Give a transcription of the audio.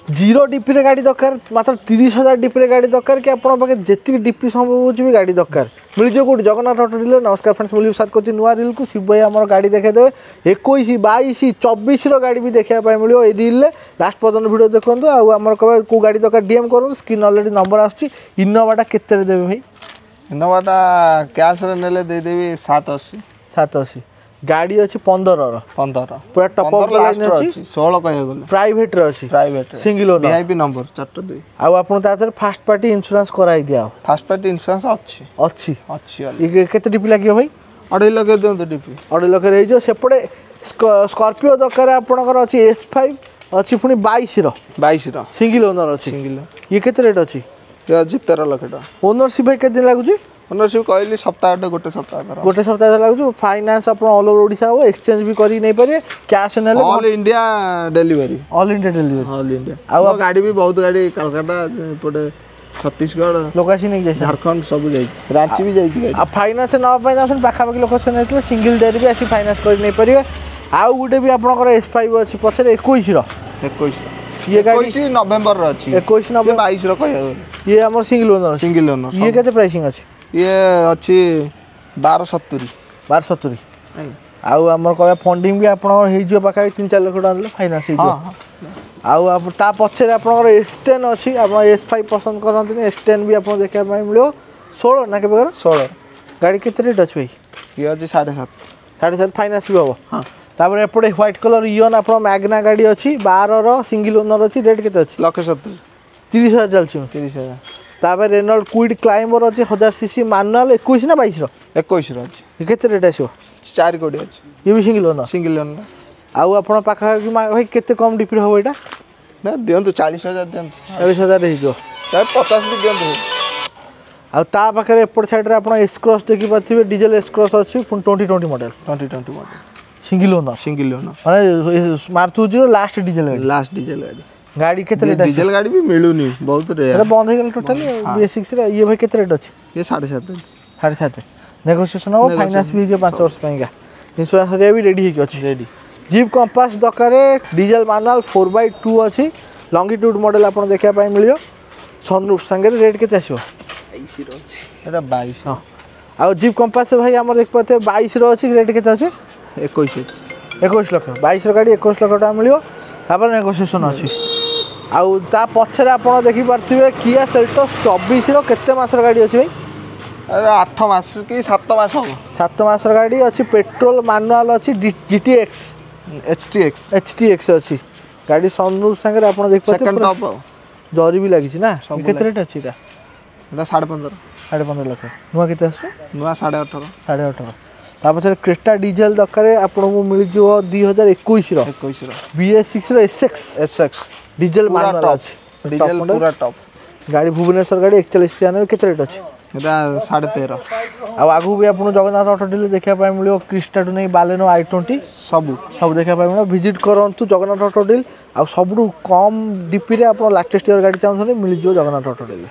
Zero DP रे गाड़ी दरकार मात्र 30,000 डीपी रे गाड़ी दरकार कि आपन पाके जेति डीपी संभव होची भी गाड़ी दरकार मिल जो कोठी जगन्नाथ ऑटो डीलर। नमस्कार फ्रेंड्स, मिल साथ को नुआ रील को शिव भाई हमर गाड़ी देखे देबे 21 22 24 रो गाड़ी भी देखा पाए मिलियो ए रील ले। लास्ट पर्यंत वीडियो देखंतु आ हमर कहबे को गाड़ी दरकार डीएम करू। स्क्रीन ऑलरेडी नंबर आछी। इनोवाटा केते रे देबे भाई? इनोवाटा कैश रे नेले दे देबी 780 780। गाड़ी अच्छी 15 पूरा टॉप अप लाइन अच्छी 16 कहे गेल प्राइवेट रे अच्छी private single owner VIP number 42 आ आपन तातर फर्स्ट पार्टी इंश्योरेंस कराई दिया फर्स्ट पार्टी इंश्योरेंस अच्छी अच्छी अच्छी ये केते डीपी लागियो भाई? 2.5 लाख देंतो डीपी 2.5 लाख रे जो सेपटे स्कॉर्पियो दरकार आपनकर अच्छी S5 अच्छी पुनी 22 रो सिंगल ओनर अच्छी सिंगल ये केते रेट अच्छी? ये अच्छी 13 लाख टका। ओनरशिप भाई केते दिन लागुची? ओनरशिप कहली सप्ताह गोटे सप्ताह गोटे सप्ताह लागुची। फाइनेंस आपन ऑल ओवर ओडिसा हो एक्सचेंज भी करी नै परिए कैश नेले all India delivery all India आ गाड़ी भी बहुत गाड़ी कलकत्ता पटे छत्तीसगढ़ लोक आसी नै जाय झारखंड सब जाई रांची भी जाई गाड़ी आ फाइनेंस न पाइ जासन पाखा पाखी लोक से नेतले सिंगल डे भी आसी फाइनेंस करी नै परिए। आ गुटे भी आपनकर S5 अछि पछरे 21 ये गाड़ी 21 नवंबर रो अछि 21 नवंबर 22 रो कह ये हमर सिंगल ओनर ये केते प्राइसिंग अछि? ये अच्छी 1270 आउ हमर कहबा फंडिंग भी आपनकर हे जो पाखा 3-4 लाख टका फाइनेंस हे जो आउ आप ता पछरे आपनकर S10 अछि आपन S5 पसंद करनतिनी S10 भी आपन देखा पाइ मिलियो 16 ना के बगर 16 गाड़ी केते रेट अछि भाई? ये अछि 7.5 फाइनेंस भी हो। हां तापर एपटे व्हाइट कलर इयन आपन मैग्ना गाड़ी अछि 12 रो सिंगल ओनर अछि रेट केते अछि? 170 30,000 चलछि 30,000। तापर रेनॉल्ट क्विड क्लाइंबर अछि 1000 सीसी मैनुअल 21 ना 22 रो 21 रो अछि केते रेट आछो? 4 कोटी अछि ये भी सिंगल ओनर आउ आपन पाखा भाई केते कम डीपी हो एटा? ना दियंतु 40,000 दियंतु 40,000 रे जो 50 भी दियंतु। आ ता पाखरे एपट साइड रे आपन एस क्रॉस देखि पाथिबे डीजल एस क्रॉस अछि 2020 मॉडल सिंगल ओनर माने मारुति जीरो लास्ट डीजल गाड़ी केते रेट? डीजल गाड़ी भी मिलुनी बहुत रे ये बंद हे गेल टोटली B6 रे। ये भाई केते रेट अछि? ये 7.5 7.5 नेगोशिएशन हो फाइनेंस भी जो 5 वर्ष पइगा इंश्योरेंस रे भी रेडी हे अछि रेडी। जीप कंपास दकारे डीजल मैनुअल 4x2 अछि लॉन्गिट्यूड मॉडल आपन देखा पाइ मिलियो सनरूफ संगे रेट केते आसीबो? 22 रो अछि एटा 22 हां आ जीप कंपास भाई हमर देख पते 22 रो अछि रेट केते अछि? 21 लाख 22 रो गाड़ी 21 लाख टका मिलियो तापर नेगोशिएशन अछि। आउ ता पछरे आपण देखि परथिबे किया सेल्टोस 24 रो केते मास रो गाड़ी अछि भाई? अरे 8 मास की 7 मास हो 7 मास रो गाड़ी अछि पेट्रोल मैनुअल अछि GTX HTX अछि गाड़ी सनरूफ संगे आपण देख पते सेकंड टॉप जरी भी लागिछि ना केते रेट अछि एटा? एटा 15.5 लाख नुआ केते आछो? नुआ 18.5 ता पछरे क्रेटा डीजल दकारे आपण को मिल जो 2021 रो BS6 रो SX डीजल मैनुअल अछि डीजल पूरा टॉप गाड़ी भुवनेश्वर गाड़ी 4193 केते रेट अछि? एटा 13.5 आ आगु भी आपण जगन्नाथ ऑटो डीलर देखा पाए मिलियो क्रिस्टा टू नै बालेनो i20 सब देखा पाए मिलियो विजिट करंतु जगन्नाथ ऑटो डील आ सबडू कम डीपी रे आपण लेटेस्ट ईयर गाड़ी चाहउछन मिल जो जगन्नाथ ऑटो डील।